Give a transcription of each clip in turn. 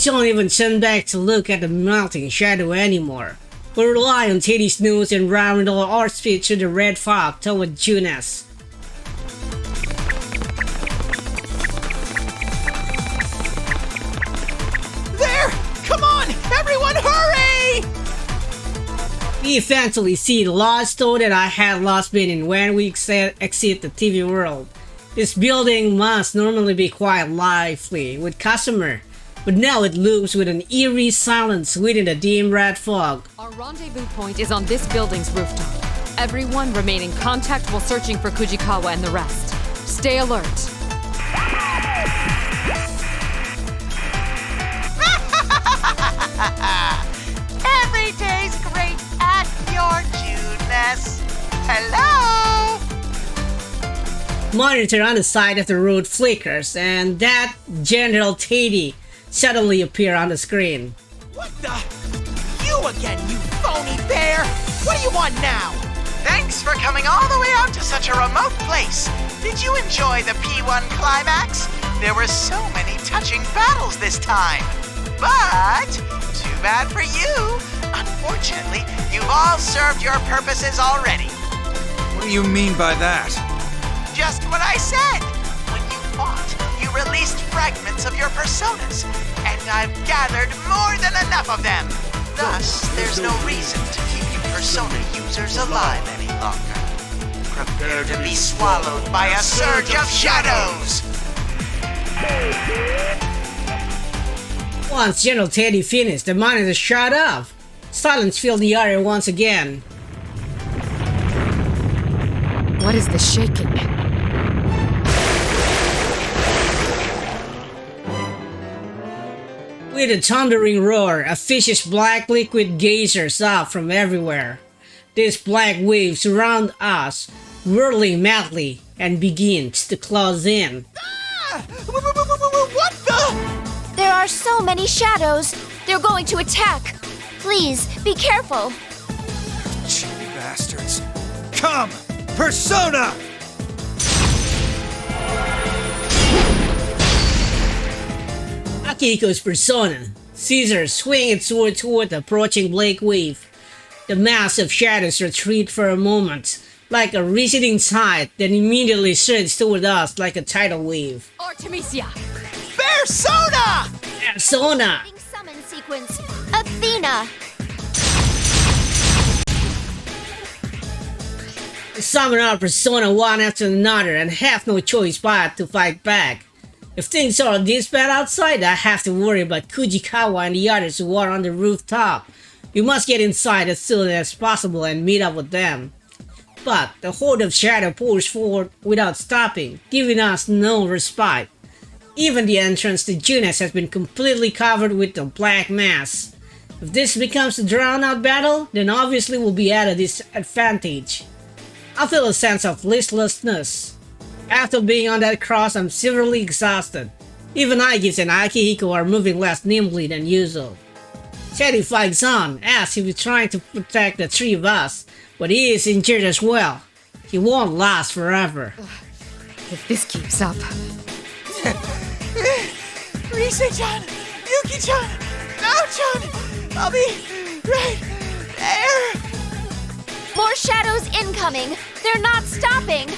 don't even turn back to look at the melting shadow anymore. We rely on Teddy's nose and roundel our speed through the red fog toward Junes. There! Come on! Everyone hurry! We eventually see the lost door that I had lost been in when we exit the TV world. This building must normally be quite lively with customer, but now it looms with an eerie silence within the dim red fog. Our rendezvous point is on this building's rooftop. Everyone remain in contact while searching for Kujikawa and the rest. Stay alert. Every day's great at your Junes. Hello! Monitor on the side of the road flickers, and that General Teddy suddenly appear on the screen. What the? You again, you phony bear! What do you want now? Thanks for coming all the way out to such a remote place. Did you enjoy the P-1 climax? There were so many touching battles this time. But, too bad for you. Unfortunately, you've all served your purposes already. What do you mean by that? Just what I said. When you fought, you released fragments of your personas, and I've gathered more than enough of them. Thus, there's no reason to keep you persona users alive any longer. Prepare to be swallowed by a surge of shadows! Once General Teddy finished, the monitor shut off. Silence filled the area once again. What is the shaking? With a thundering roar, a fish's black liquid geysers up from everywhere. These black waves surround us, whirling madly, and begins to close in. Ah! What the? There are so many shadows. They're going to attack. Please, be careful. Cheeky bastards. Come! Persona! Akihiko's persona. Caesar swing its sword toward the approaching black wave. The mass of shadows retreat for a moment, like a receding tide, then immediately surge toward us like a tidal wave. Artemisia! Persona! Persona! Summon sequence. Athena. We summon our persona one after another and have no choice but to fight back. If things are this bad outside, I have to worry about Kujikawa and the others who are on the rooftop. We must get inside as soon as possible and meet up with them. But the horde of shadow pours forward without stopping, giving us no respite. Even the entrance to Junes has been completely covered with the black mass. If this becomes a drawn-out battle, then obviously we'll be at a disadvantage. I feel a sense of listlessness. After being on that cross, I'm severely exhausted. Even Aigis and Akihiko are moving less nimbly than usual. Teddy fights on, as if he's trying to protect the three of us, but he is injured as well. He won't last forever. If this keeps up... Rise-chan! Yuki-chan! Nao-chan! I'll be right there! More shadows incoming. They're not stopping.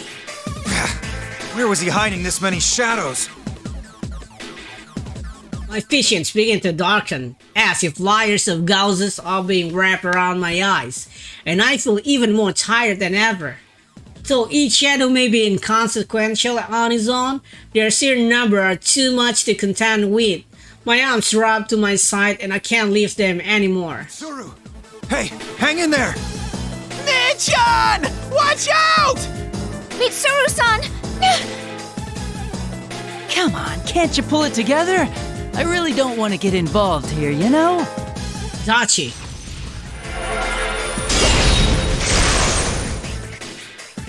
Where was he hiding this many shadows? My visions begin to darken, as if layers of gauzes are being wrapped around my eyes, and I feel even more tired than ever. Though each shadow may be inconsequential on its own, their sheer number are too much to contend with. My arms drop to my side and I can't lift them anymore. Tsuru! Hey, hang in there! Nichan! Watch out! Mitsuru-san! Come on, can't you pull it together? I really don't want to get involved here, you know? Dachi.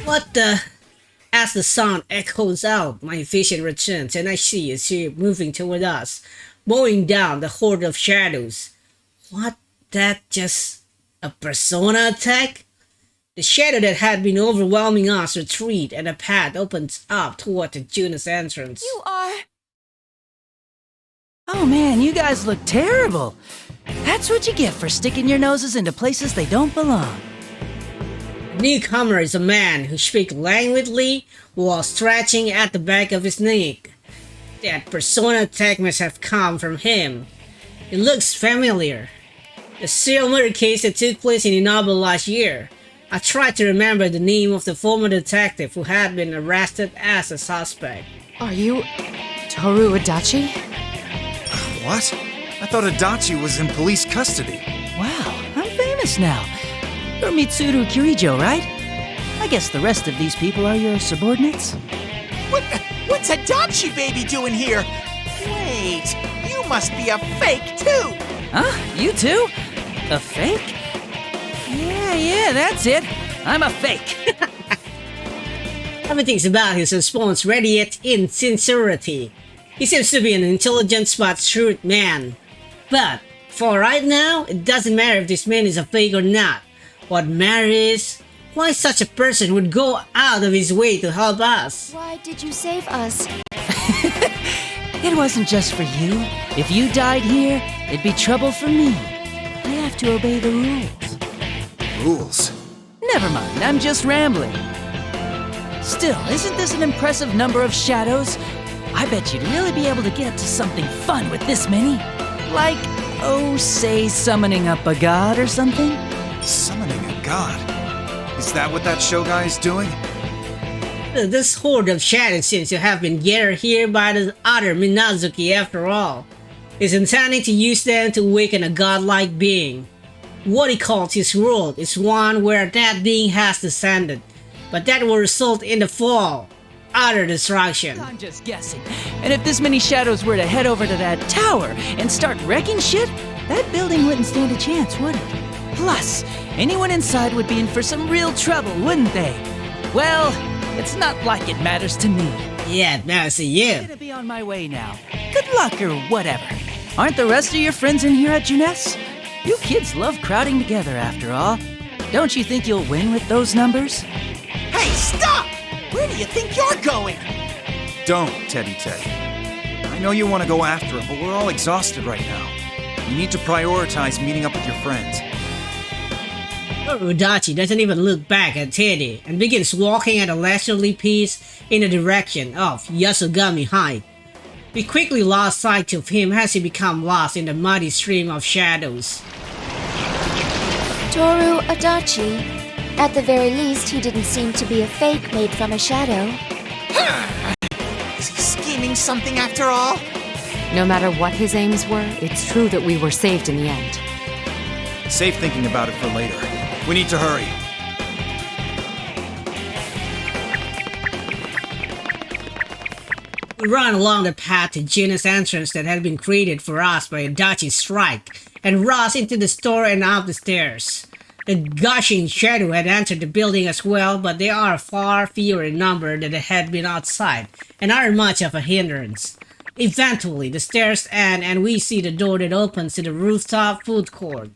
What the? As the sound echoes out, my vision returns and I see a shape moving toward us, mowing down the horde of shadows. What? That just a persona attack? The shadow that had been overwhelming us retreat and a path opens up toward the Junes entrance. You are... Oh man, you guys look terrible. That's what you get for sticking your noses into places they don't belong. The newcomer is a man who speaks languidly while stretching at the back of his neck. That persona tag must have come from him. It looks familiar. The serial murder case that took place in Inaba last year. I tried to remember the name of the former detective who had been arrested as a suspect. Are you Toru Adachi? What? I thought Adachi was in police custody. Wow, I'm famous now. You're Mitsuru Kirijo, right? I guess the rest of these people are your subordinates? What's Adachi baby doing here? Wait, you must be a fake too! Huh? You too? A fake? Yeah, that's it. I'm a fake. Everything's about his response radiates insincerity. He seems to be an intelligent but shrewd man. But, for right now, it doesn't matter if this man is a fake or not. What matters is why such a person would go out of his way to help us. Why did you save us? It wasn't just for you. If you died here, it'd be trouble for me. I have to obey the rules. Rules? Never mind, I'm just rambling. Still, isn't this an impressive number of shadows? I bet you'd really be able to get up to something fun with this many. Like, say summoning up a god or something? Summoning a god? Is that what that show guy is doing? This horde of shadows seems to have been gathered here by the other Minazuki after all. He's intending to use them to awaken a godlike being. What he calls his world is one where that being has descended, but that will result in the fall, utter destruction. I'm just guessing. And if this many shadows were to head over to that tower and start wrecking shit, that building wouldn't stand a chance, would it? Plus, anyone inside would be in for some real trouble, wouldn't they? Well, it's not like it matters to me. Yeah, it matters to you. I'm gonna be on my way now. Good luck or whatever. Aren't the rest of your friends in here at Juness? You kids love crowding together after all. Don't you think you'll win with those numbers? Hey, stop! Where do you think you're going? Don't, Teddy Teddy. I know you want to go after him, but we're all exhausted right now. You need to prioritize meeting up with your friends. Udachi doesn't even look back at Teddy and begins walking at a leisurely pace in the direction of Yasogami Heights. We quickly lost sight of him as he became lost in the muddy stream of shadows. Toru Adachi. At the very least, he didn't seem to be a fake made from a shadow. Is he scheming something after all? No matter what his aims were, it's true that we were saved in the end. Save thinking about it for later. We need to hurry. We run along the path to Gina's entrance that had been created for us by Adachi's strike, and rush into the store and up the stairs. The gushing shadow had entered the building as well, but they are far fewer in number than they had been outside, and aren't much of a hindrance. Eventually, the stairs end and we see the door that opens to the rooftop food court.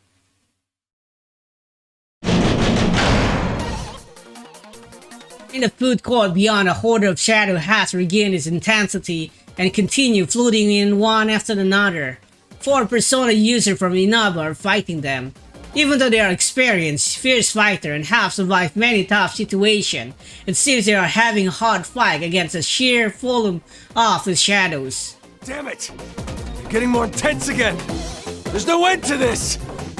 In the food court beyond, a horde of shadow has regained its intensity and continue flooding in one after another. 4 Persona users from Inaba are fighting them. Even though they are experienced, fierce fighters and have survived many tough situations, it seems they are having a hard fight against a sheer volume of the shadows. Damn it! You're getting more intense again! There's no end to this!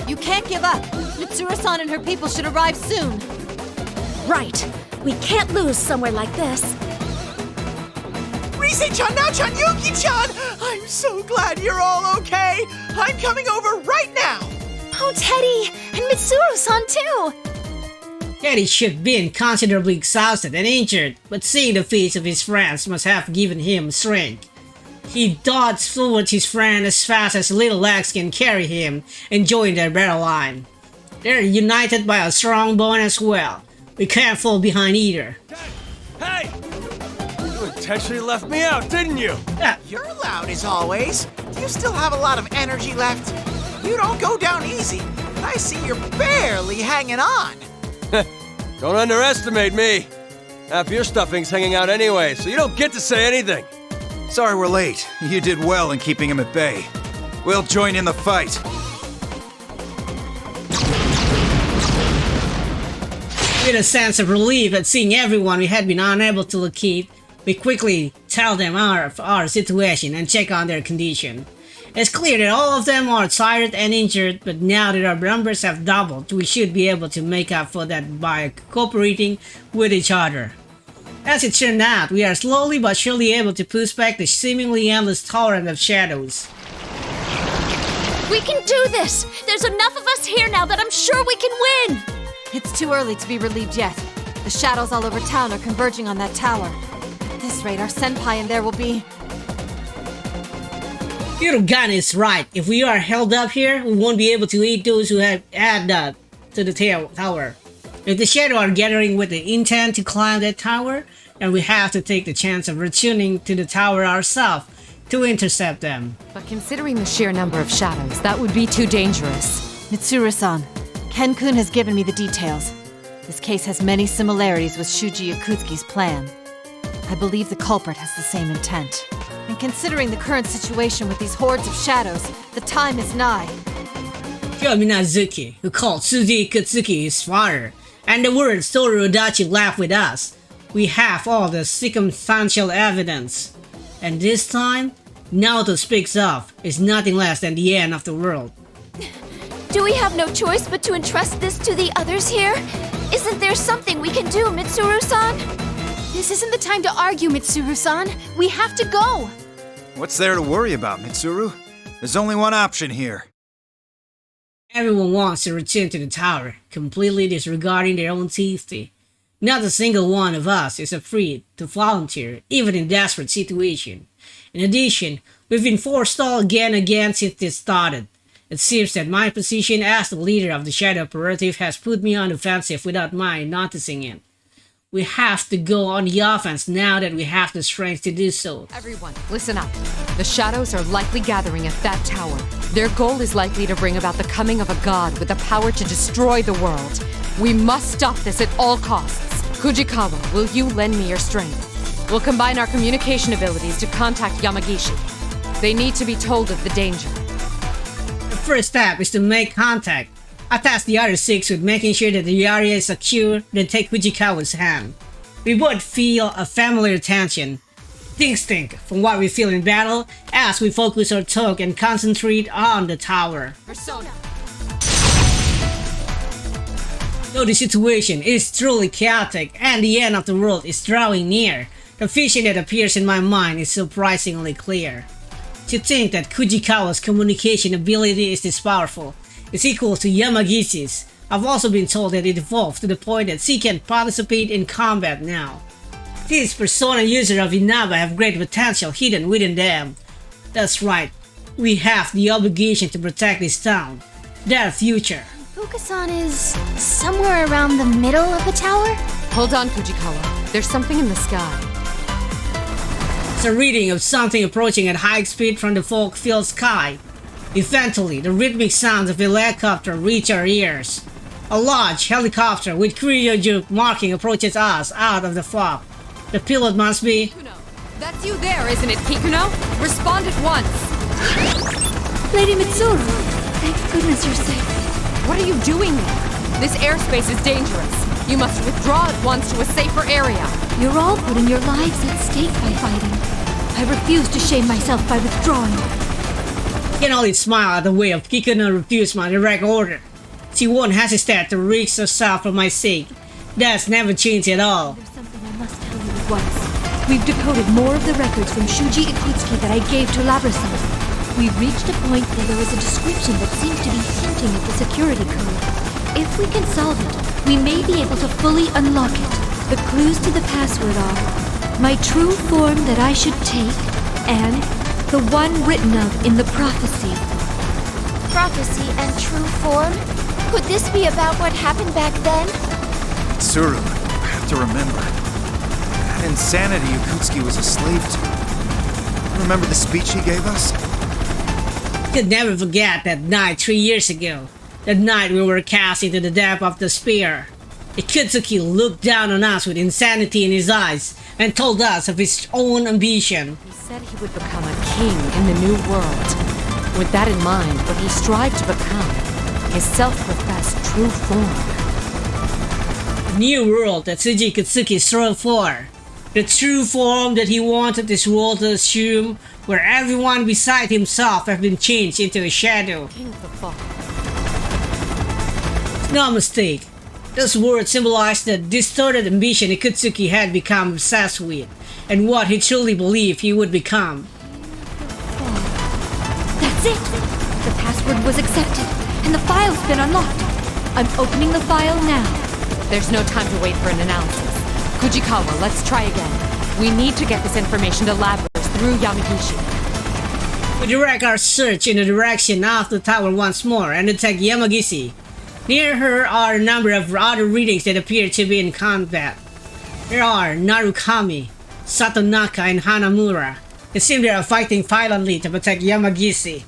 You can't give up. Mitsuru-san and her people should arrive soon. Right. We can't lose somewhere like this. Rise-chan, now-chan, Yuki-chan! I'm so glad you're all okay! I'm coming over right now! Oh, Teddy! And Mitsuru-san too! Teddy should have been considerably exhausted and injured, but seeing the face of his friends must have given him strength. He dodged towards his friend as fast as little legs can carry him and joined their battle line. They're united by a strong bond as well. We can't fall behind either. Hey! You intentionally left me out, didn't you? You're loud as always. Do you still have a lot of energy left? You don't go down easy. I see you're barely hanging on. Don't underestimate me. Half your stuffing's hanging out anyway, so you don't get to say anything. Sorry we're late. You did well in keeping him at bay. We'll join in the fight. With a sense of relief at seeing everyone we had been unable to locate, we quickly tell them our situation and check on their condition. It's clear that all of them are tired and injured, but now that our numbers have doubled, we should be able to make up for that by cooperating with each other. As it turned out, we are slowly but surely able to push back the seemingly endless torrent of shadows. We can do this! There's enough of us here now that I'm sure we can win! It's too early to be relieved yet. The shadows all over town are converging on that tower. At this rate, our senpai in there will be... Hirogan is right. If we are held up here, we won't be able to eat those who have added to the tower. If the shadow are gathering with the intent to climb that tower, then we have to take the chance of returning to the tower ourselves to intercept them. But considering the sheer number of shadows, that would be too dangerous. Mitsuru-san, Ken-kun has given me the details. This case has many similarities with Shuji Yakutsuki's plan. I believe the culprit has the same intent. And considering the current situation with these hordes of shadows, the time is nigh. Sho Minazuki, who called Shuji Yakutsuki his father, and the word Toru Odachi left with us. We have all the circumstantial evidence. And this time, Naoto speaks of is nothing less than the end of the world. Do we have no choice but to entrust this to the others here? Isn't there something we can do, Mitsuru-san? This isn't the time to argue, Mitsuru-san. We have to go! What's there to worry about, Mitsuru? There's only one option here. Everyone wants to return to the tower, completely disregarding their own safety. Not a single one of us is afraid to volunteer, even in desperate situation. In addition, we've been forestalled again and again since this started. It seems that my position as the leader of the Shadow Operative has put me on the offensive without my noticing it. We have to go on the offense now that we have the strength to do so. Everyone, listen up. The shadows are likely gathering at that tower. Their goal is likely to bring about the coming of a god with the power to destroy the world. We must stop this at all costs. Fujikawa, will you lend me your strength? We'll combine our communication abilities to contact Yamagishi. They need to be told of the danger. The first step is to make contact. I task the other 6 with making sure that the area is secure, then take Fujikawa's hand. We both feel a familiar tension. Distinct from what we feel in battle as we focus our talk and concentrate on the tower. Persona. Though the situation is truly chaotic and the end of the world is drawing near, the vision that appears in my mind is surprisingly clear. To think that Fujikawa's communication ability is this powerful is equal to Yamagishi's. I've also been told that it evolved to the point that she can participate in combat now. These Persona users of Inaba have great potential hidden within them. That's right, we have the obligation to protect this town, their future. Fukusan is somewhere around the middle of the tower? Hold on, Fujikawa. There's something in the sky. It's a reading of something approaching at high speed from the fog-filled sky. Eventually, the rhythmic sounds of a helicopter reach our ears. A large helicopter with Kuryoju marking approaches us out of the fog. The pilot must be... Kikuno, that's you there, isn't it, Kikuno? Respond at once! Lady Mitsuru! Thank goodness you're safe. What are you doing there? This airspace is dangerous. You must withdraw at once to a safer area. You're all putting your lives at stake by fighting. I refuse to shame myself by withdrawing. I can only smile at the way of Kikuno refused my direct order. She won't hesitate to risk herself for my sake. That's never changed at all. There's something I must tell you at once. We've decoded more of the records from Shuji Ikutsuki that I gave to Labrasant. We've reached a point where there is a description that seems to be hinting at the security code. If we can solve it, we may be able to fully unlock it. The clues to the password are my true form that I should take, and the one written of in the prophecy. Prophecy and true form? Could this be about what happened back then? Mitsuru, I have to remember. That insanity Yakutsuki was a slave to. Remember the speech he gave us? Could never forget that night 3 years ago. That night we were cast into the depth of despair. Ikutsuki looked down on us with insanity in his eyes and told us of his own ambition. He said he would become a king in the new world. With that in mind, what he strived to become, his self-professed true form. The new world that Tsuji Ikutsuki strove for. The true form that he wanted this world to assume, where everyone beside himself have been changed into a shadow. King of the Fall. No mistake. This word symbolized the distorted ambition Ikutsuki had become obsessed with, and what he truly believed he would become. That's it! The password was accepted, and the file's been unlocked. I'm opening the file now. There's no time to wait for an analysis. Fujikawa, let's try again. We need to get this information to Labras through Yamagishi. We direct our search in the direction of the tower once more and detect Yamagishi. Near her are a number of other readings that appear to be in combat. There are Narukami, Satonaka, and Hanamura. It seems they are fighting violently to protect Yamagishi.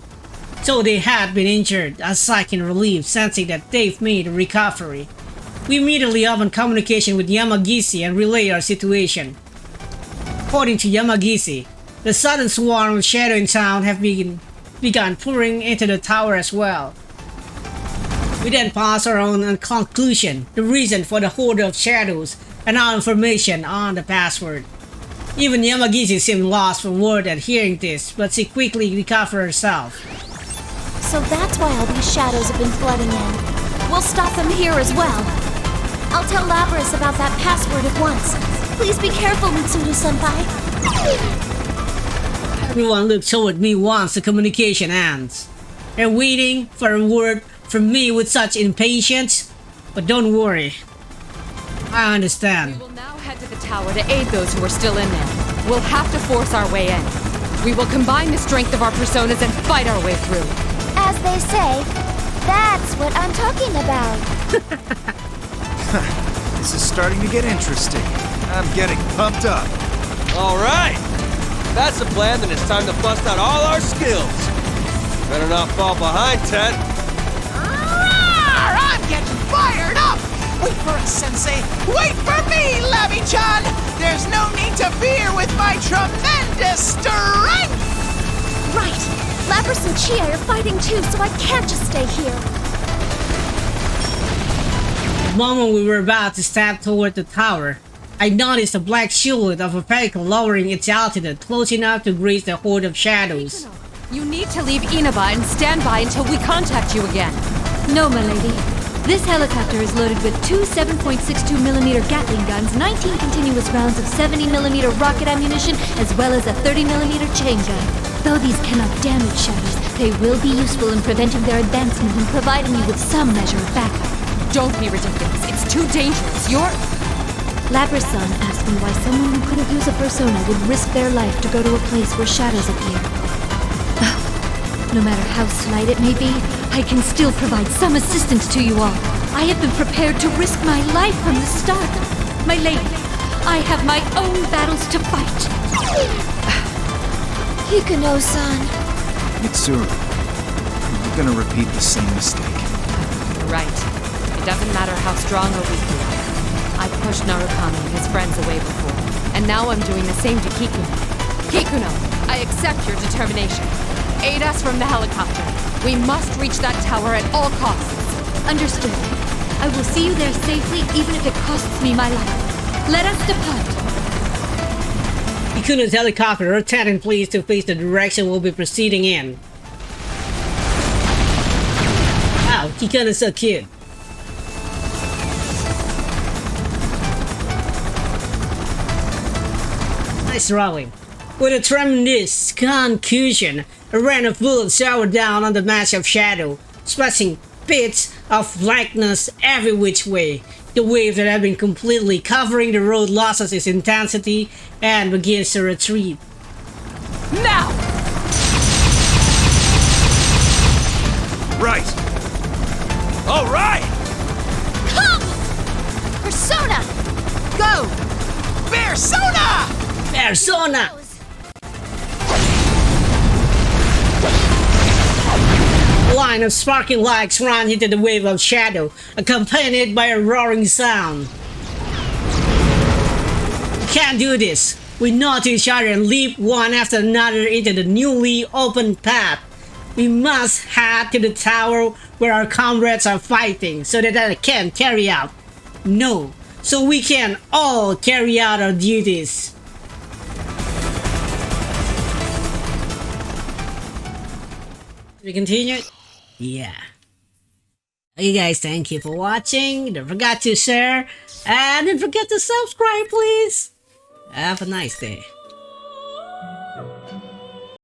So they had been injured, as I can relieve, sensing that they've made a recovery. We immediately open communication with Yamagishi and relay our situation. According to Yamagishi, the sudden swarm of shadow in town have begun pouring into the tower as well. We then pass our own conclusion, the reason for the horde of shadows, and our information on the password. Even Yamagishi seemed lost for words at hearing this, but she quickly recovered herself. So that's why all these shadows have been flooding in. We'll stop them here as well. I'll tell Labras about that password at once. Please be careful, Mitsuru-senpai. Everyone looked toward me once the communication ends. They're waiting for a word from me with such impatience, but don't worry. I understand. We will now head to the tower to aid those who are still in there. We'll have to force our way in. We will combine the strength of our personas and fight our way through. As they say, that's what I'm talking about. This is starting to get interesting. I'm getting pumped up. All right! If that's the plan, then it's time to bust out all our skills. Better not fall behind, Ted. I'm getting fired up! Wait for us, Sensei! Wait for me, Labby-chan! There's no need to fear with my tremendous strength! Right! Labras and Chie are fighting too, so I can't just stay here. The moment we were about to step toward the tower, I noticed a black silhouette of a vehicle lowering its altitude close enough to graze the horde of shadows. You need to leave Inaba and stand by until we contact you again. No, my lady. This helicopter is loaded with two 7.62mm Gatling guns, 19 continuous rounds of 70mm rocket ammunition, as well as a 30mm chain gun. Though these cannot damage shadows, they will be useful in preventing their advancement and providing you with some measure of backup. Don't be ridiculous. It's too dangerous. Labras-san asked me why someone who couldn't use a persona would risk their life to go to a place where shadows appear. No matter how slight it may be, I can still provide some assistance to you all. I have been prepared to risk my life from the start. My lady, I have my own battles to fight. Hikuno-san. Mitsuru, you're gonna repeat the same mistake. You're right. It doesn't matter how strong or weak you are. I pushed Narukami and his friends away before, and now I'm doing the same to Kikuno. Kikuno, I accept your determination. Aid us from the helicopter. We must reach that tower at all costs. Understood. I will see you there safely, even if it costs me my life. Let us depart. Ikuno's helicopter rotated in place to face the direction we'll be proceeding in. Wow, Kikuno's so cute. Nice rowing. With a tremendous concussion, a rain of bullets showered down on the mass of shadow, splashing bits of blackness every which way. The wave that had been completely covering the road loses its intensity and begins to retreat. Now! Right! All right! Come! Persona! Go! Persona! Persona! line of sparking lights run into the wave of shadow, accompanied by a roaring sound. We can't do this. We nod to each other and leap one after another into the newly opened path. We must head to the tower where our comrades are fighting so that I can carry out. No, so we can all carry out our duties. We continue? Yeah. Okay guys, thank you for watching. Don't forget to share and don't forget to subscribe, please. Have a nice day.